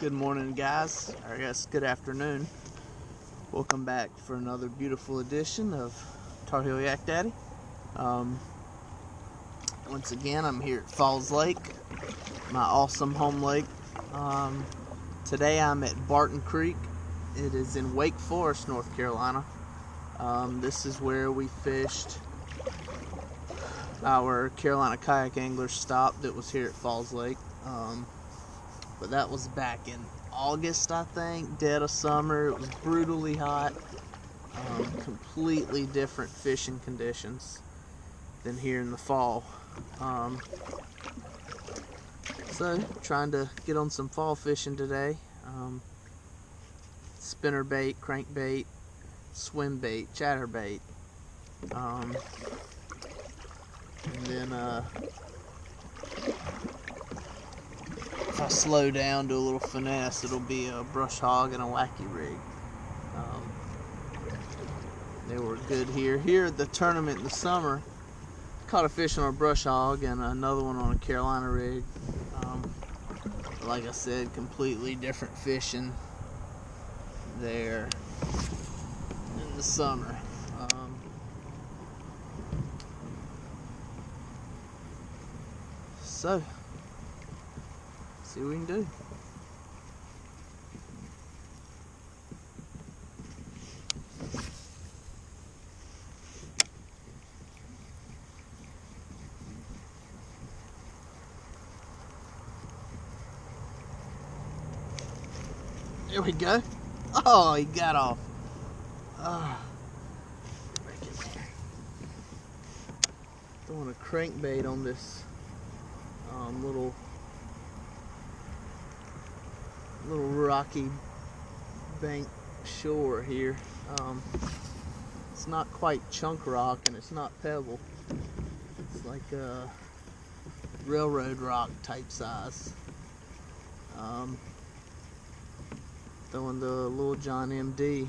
Good morning, guys, or I guess good afternoon. Welcome back for another beautiful edition of Tar Heel Yak Daddy. Once again, I'm here at Falls Lake, my awesome home lake. Today I'm at Barton Creek. It is in Wake Forest, North Carolina. This is where we fished our Carolina kayak angler stop that was here at Falls Lake. But that was back in August, I think, dead of summer. It was brutally hot. Completely different fishing conditions than here in the fall. So, trying to get on some fall fishing today. Spinner bait, crankbait, swim bait, chatterbait. And then, if I slow down to a little finesse, it'll be a brush hog and a wacky rig. They were good here. Here at the tournament in the summer, caught a fish on a brush hog and another one on a Carolina rig. Like I said, completely different fishing there in the summer. So, see what we can do. There we go. Oh, he got off. Throwing a crankbait on this little rocky bank shore here. It's not quite chunk rock and it's not pebble. It's like a railroad rock type size. Throwing the Little John MD.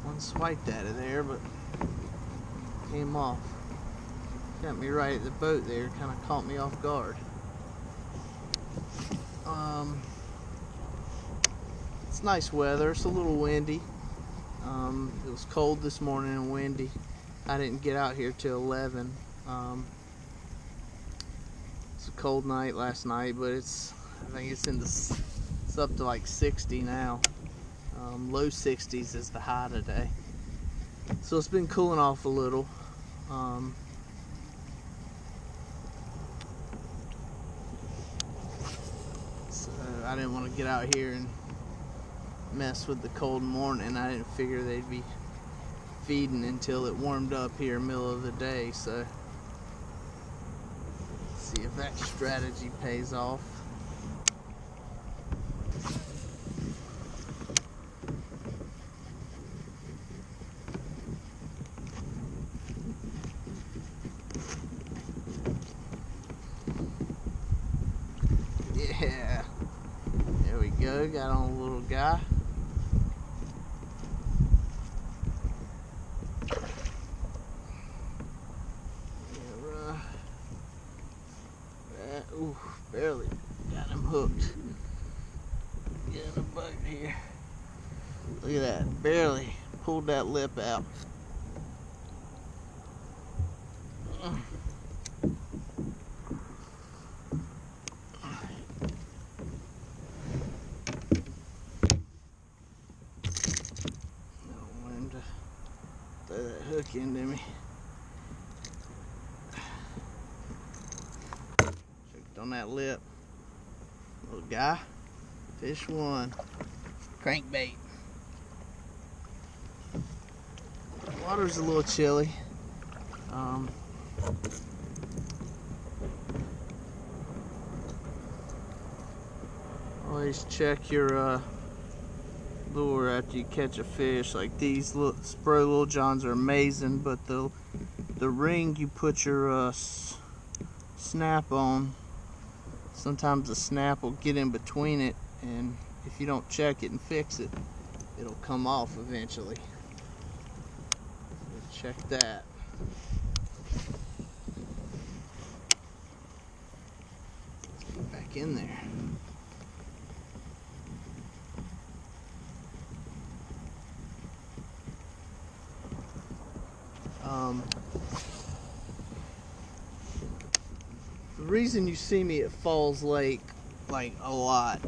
One swiped out of there, but came off. Got me right at the boat there, kind of caught me off guard. It's nice weather, it's a little windy. It was cold this morning and windy. I didn't get out here till 11. It's a cold night last night, but I think it's up to like 60 now. Low 60s is the high today. So it's been cooling off a little. So I didn't want to get out here and mess with the cold morning. I didn't figure they'd be feeding until it warmed up here middle of the day. So let's see if that strategy pays off. Yeah, there we go, got on a little guy. Ooh, barely got him hooked. Get in the boat here. Look at that, barely pulled that lip out. Throw that hook into me. Choked on that lip. Little guy. Fish one. Crankbait. Water's a little chilly. Always check your lure after you catch a fish. Like these Little Johns are amazing, but the ring you put your snap on, sometimes the snap will get in between it, and if you don't check it and fix it, it'll come off eventually. So check that. in there. The reason you see me at Falls Lake like a lot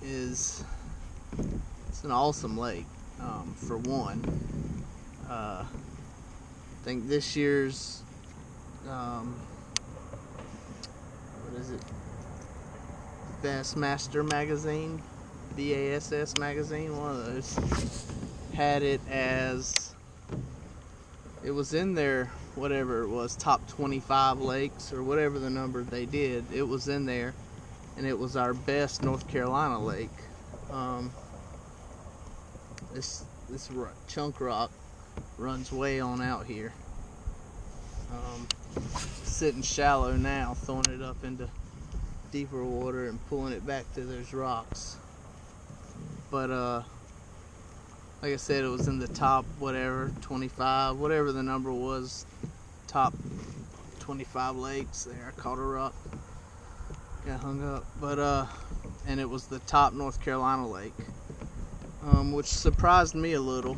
is it's an awesome lake. For one, I think this year's what is it? Bassmaster magazine, BASS magazine, one of those, had it as, it was in there, whatever it was, top 25 lakes or whatever the number they did, it was in there, and it was our best North Carolina lake. This chunk rock runs way on out here. Sitting shallow now, throwing it up into deeper water and pulling it back to those rocks. But like I said, it was in the top whatever 25, whatever the number was, top 25 lakes. There, I caught a rock, got hung up. But and it was the top North Carolina lake, which surprised me a little,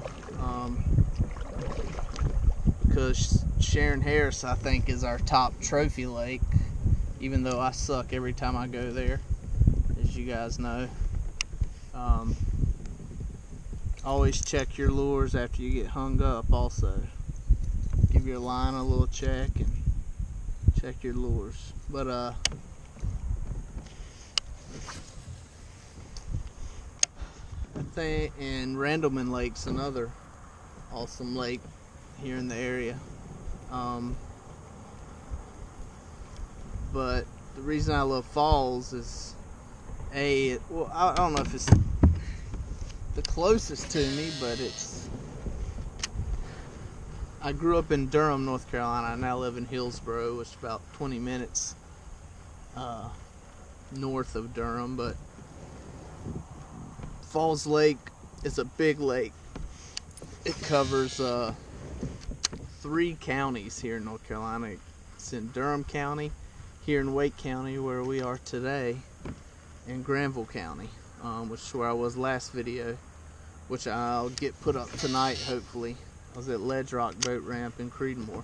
because Sharon Harris, I think, is our top trophy lake, even though I suck every time I go there, as you guys know. Always check your lures after you get hung up also. Give your line a little check and check your lures. But I think, and Randleman Lake's another awesome lake here in the area. But the reason I love Falls is, well, I don't know if it's the closest to me, but I grew up in Durham, North Carolina. I now live in Hillsboro, which is about 20 minutes north of Durham. But Falls Lake is a big lake. It covers 3 counties here in North Carolina. It's in Durham County, here in Wake County where we are today, and Granville County, which is where I was last video, which I'll get put up tonight hopefully. I was at Ledge Rock Boat Ramp in Creedmoor.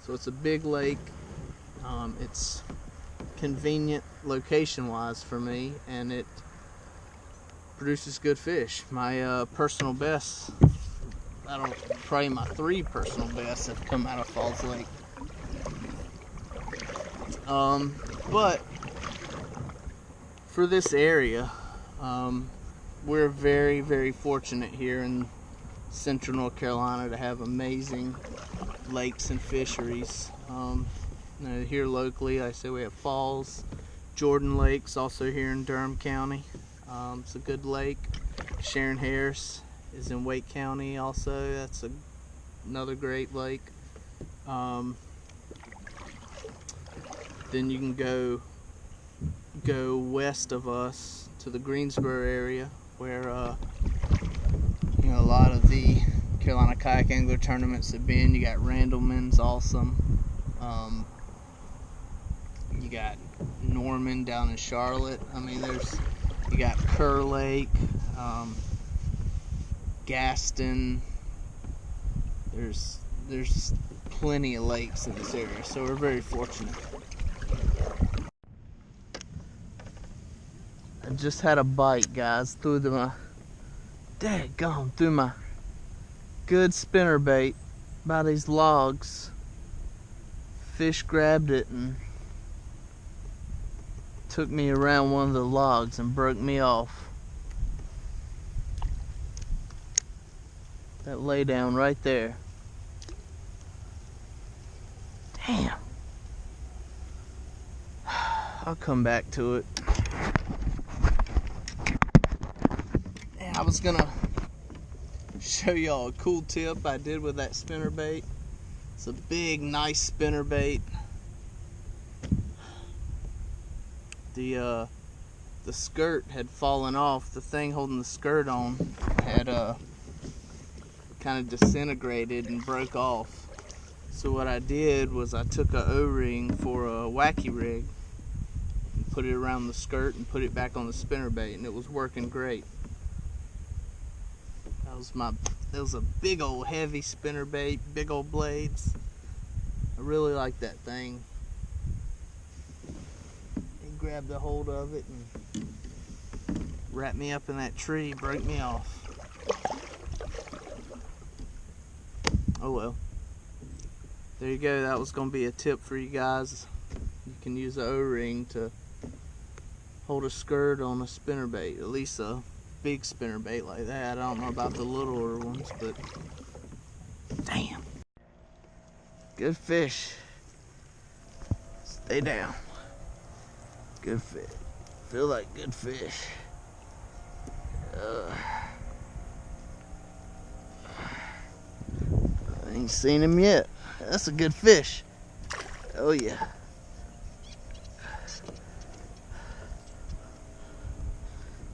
So it's a big lake. It's convenient location wise for me, and it produces good fish. My personal best, probably my 3 personal bests have come out of Falls Lake. But for this area, we're very, very fortunate here in central North Carolina to have amazing lakes and fisheries. Here locally, I say we have Falls, Jordan Lake's also here in Durham County. It's a good lake. Sharon Harris is in Wake County also. That's another great lake. Then you can go west of us to the Greensboro area, where a lot of the Carolina Kayak Angler tournaments have been. You got Randleman's awesome. You got Norman down in Charlotte. I mean, you got Kerr Lake, Gaston. There's plenty of lakes in this area, so we're very fortunate. I just had a bite, guys, through my good spinnerbait by these logs. Fish grabbed it and took me around one of the logs and broke me off. That lay down right there. Damn. I'll come back to it. And I was gonna show y'all a cool tip I did with that spinnerbait. It's a big, nice spinnerbait. The skirt had fallen off. The thing holding the skirt on had kind of disintegrated and broke off. So what I did was I took a O-ring for a wacky rig and put it around the skirt and put it back on the spinnerbait, and it was working great. That was a big old heavy spinnerbait, big old blades. I really like that thing. He grabbed a hold of it and wrapped me up in that tree, broke me off. Oh well. There you go. That was going to be a tip for you guys. You can use an O-ring to hold a skirt on a spinnerbait, at least a big spinnerbait like that. I don't know about the littler ones, but damn. Good fish. Stay down. Good fish. Feel like good fish. I ain't seen him yet. That's a good fish. Oh yeah.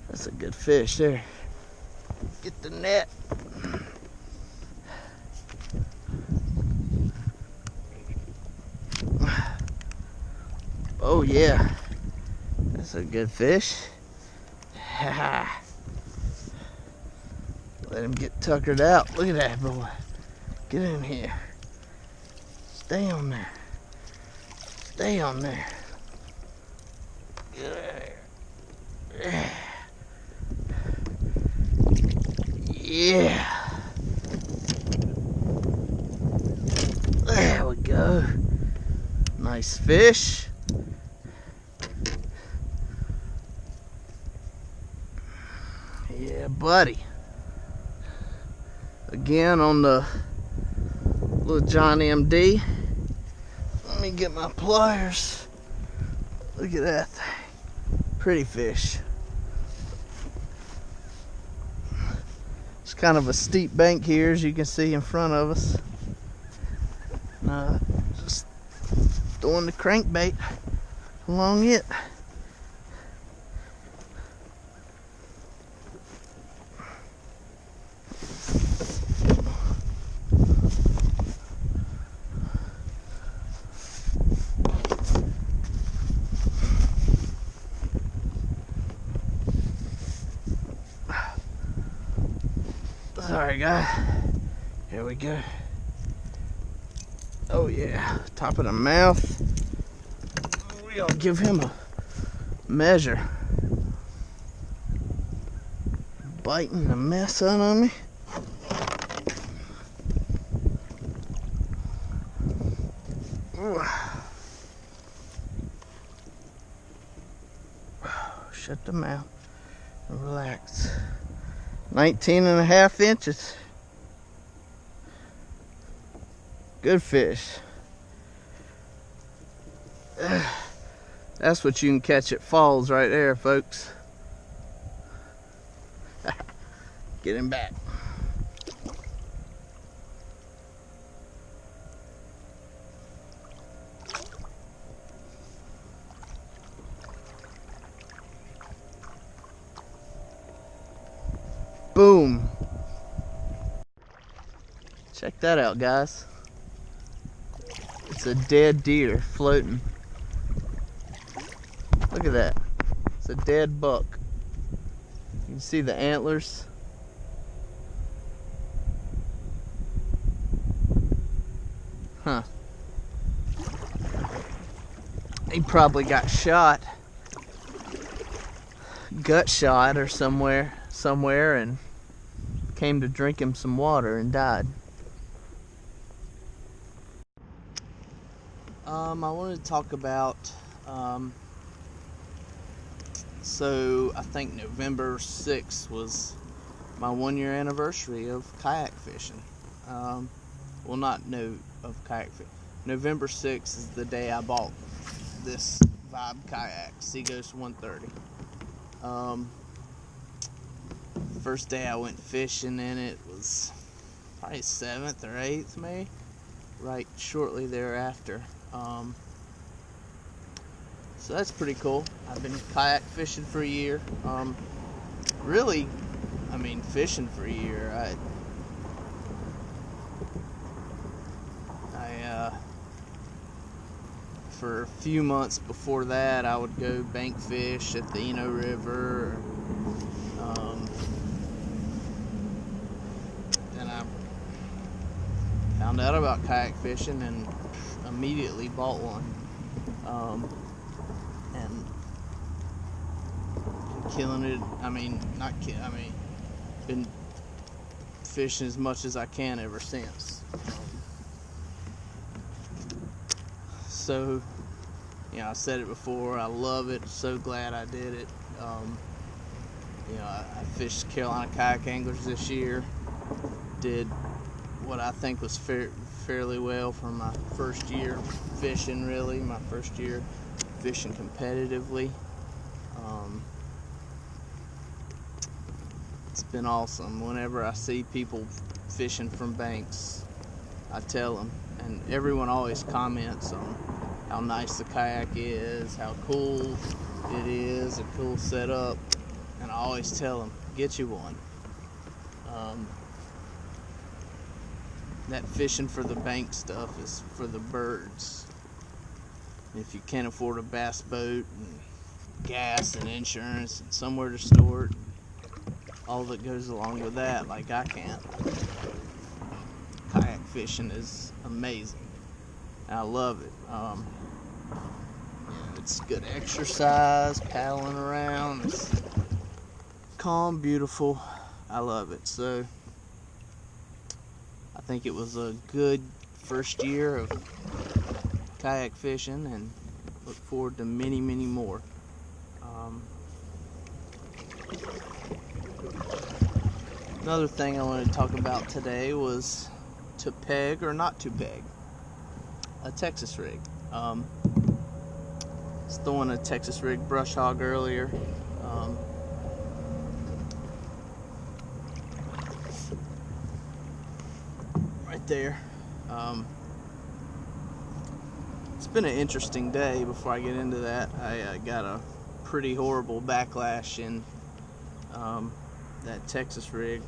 That's a good fish there. Get the net. Oh yeah. That's a good fish. Let him get tuckered out. Look at that boy. Get in here. Stay on there. Stay on there. Get there. Yeah. There we go. Nice fish. Yeah, buddy. Again on the little John MD. Let me get my pliers. Look at that thing. Pretty fish. It's kind of a steep bank here, as you can see in front of us. Just throwing the crankbait along it. Sorry guys, here we go. Oh yeah, top of the mouth. We gonna give him a measure. Biting the mess out of me. Ooh. Shut the mouth and relax. 19.5 inches. Good fish. That's what you can catch at falls right there, folks. Get him back. Boom. Check that out, guys. It's a dead deer floating. Look at that. It's a dead buck. You can see the antlers. Huh. He probably got shot. Gut shot or somewhere and came to drink him some water and died. I wanted to talk about so I think November 6th was my 1-year anniversary of kayak fishing. Well, not of kayak fishing. November 6th is the day I bought this Vibe kayak, Seaghost 130. First day I went fishing in it was probably 7th or 8th May, right shortly thereafter. So that's pretty cool. I've been kayak fishing for a year. Really, I mean, fishing for a year. for a few months before that, I would go bank fish at the Eno River. Then I found out about kayak fishing and immediately bought one. And killing it. Been fishing as much as I can ever since. So, I said it before, I love it, so glad I did it. I fished Carolina Kayak Anglers this year, did what I think was fairly well for my first year fishing, really, my first year fishing competitively. It's been awesome. Whenever I see people fishing from banks, I tell them, and everyone always comments on how nice the kayak is, how cool it is, a cool setup, and I always tell them, get you one. That fishing for the bank stuff is for the birds. If you can't afford a bass boat and gas and insurance and somewhere to store it, all that goes along with that, like I can't, kayak fishing is amazing. I love it. It's good exercise, paddling around. It's calm, beautiful. I love it. So I think it was a good first year of kayak fishing, and look forward to many, many more. Another thing I wanted to talk about today was to peg or not to peg a Texas rig. Was throwing a Texas rig brush hog earlier. Right there. It's been an interesting day. Before I get into that, I got a pretty horrible backlash in that Texas rig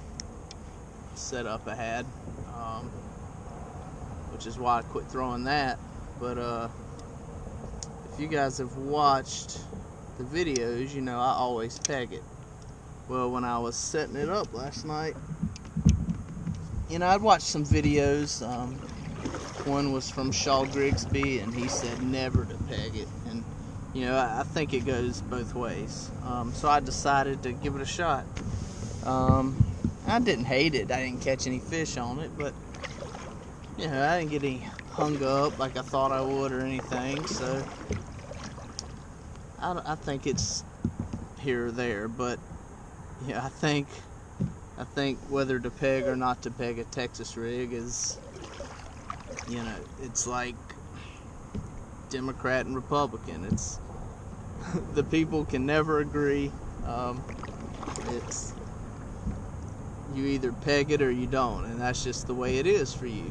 setup I had, which is why I quit throwing that. But if you guys have watched the videos, I always peg it. Well, when I was setting it up last night, I'd watched some videos. One was from Shaw Grigsby, and he said never to peg it. And I think it goes both ways. So I decided to give it a shot. I didn't hate it. I didn't catch any fish on it, but I didn't get any hung up like I thought I would or anything. So I think it's here or there, but I think whether to peg or not to peg a Texas rig is, it's like Democrat and Republican. It's the people can never agree. It's you either peg it or you don't, and that's just the way it is for you.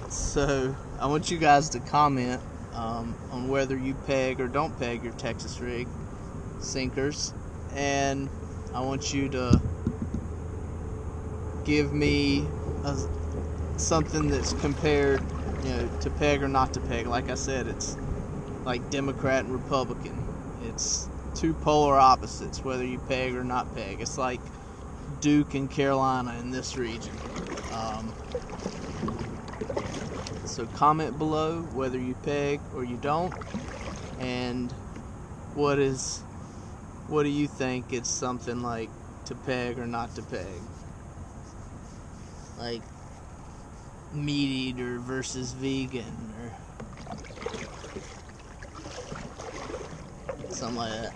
So I want you guys to comment on whether you peg or don't peg your Texas rig sinkers, and I want you to give me something that's compared, to peg or not to peg. Like I said, it's like Democrat and Republican. It's two polar opposites, whether you peg or not peg. It's like Duke and Carolina in this region. So comment below whether you peg or you don't, and what do you think it's something like to peg or not to peg? Like meat eater versus vegan, or something like that.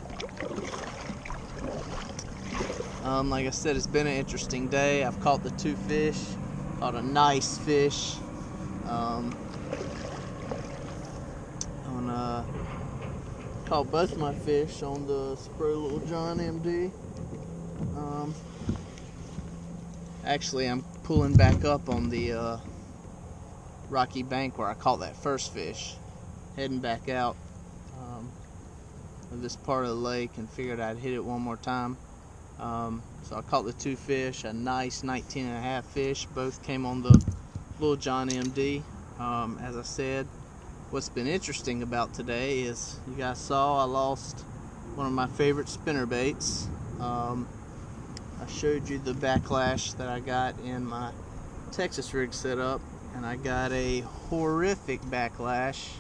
Like I said, it's been an interesting day. I've caught the 2 fish, caught a nice fish. Caught both my fish on the Spray Little John MD. Actually, I'm pulling back up on the rocky bank where I caught that first fish, heading back out of this part of the lake, and figured I'd hit it one more time. So I caught the 2 fish, a nice 19.5 fish. Both came on the Little John MD. As I said, what's been interesting about today is, you guys saw I lost one of my favorite spinner baits. I showed you the backlash that I got in my Texas rig setup, and I got a horrific backlash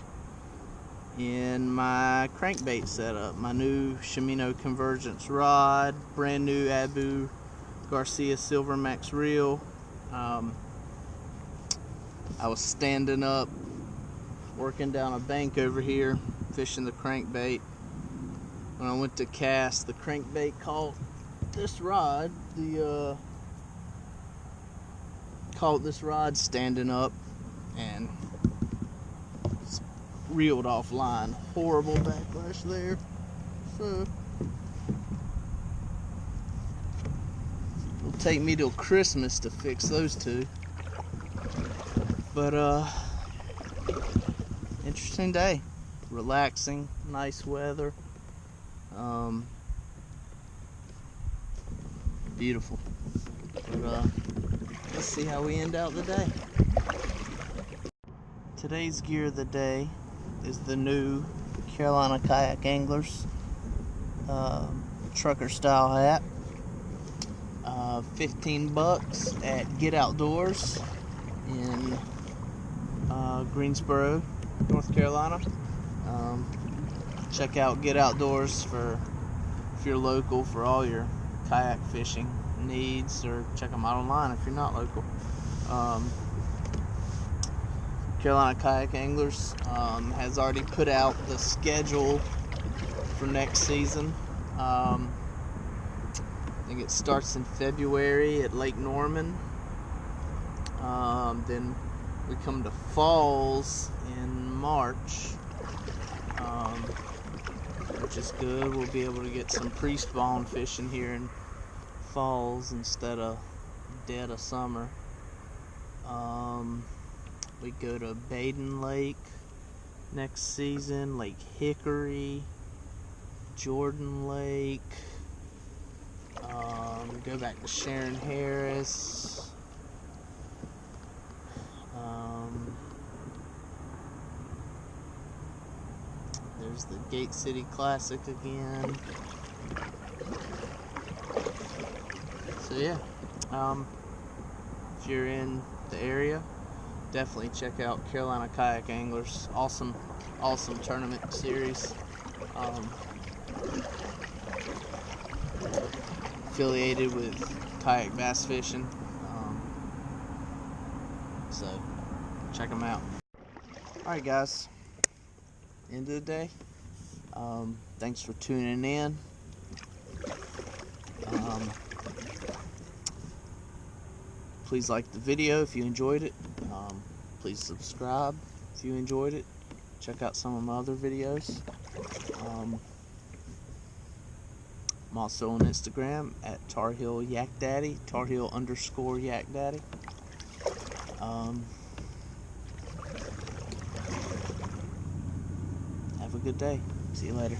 in my crankbait setup. My new Shimano Convergence rod, brand new Abu Garcia Silver Max reel. I was standing up working down a bank over here fishing the crankbait. When I went to cast, the crankbait caught this rod, caught this rod standing up and reeled offline. Horrible backlash there. So it'll take me till Christmas to fix those two. But interesting day. Relaxing, nice weather. Beautiful. But let's see how we end out the day. Today's gear of the day is the new Carolina Kayak Anglers trucker style hat. 15 bucks at Get Outdoors in Greensboro, North Carolina. Check out Get Outdoors if you're local for all your kayak fishing needs, or check them out online if you're not local. Carolina Kayak Anglers has already put out the schedule for next season. I think it starts in February at Lake Norman. Then we come to falls in March, which is good. We'll be able to get some pre-spawn fishing here in falls instead of dead of summer. We go to Baden Lake next season, Lake Hickory, Jordan Lake. Go back to Sharon Harris. There's the Gate City Classic again. So yeah, if you're in the area, definitely check out Carolina Kayak Anglers. Awesome tournament series. Affiliated with kayak bass fishing. So check them out. Alright guys, end of the day. Thanks for tuning in. Please like the video if you enjoyed it. Please subscribe if you enjoyed it. Check out some of my other videos. I'm also on Instagram at TarHillYakDaddy, TarHill_YakDaddy. Have a good day. See you later.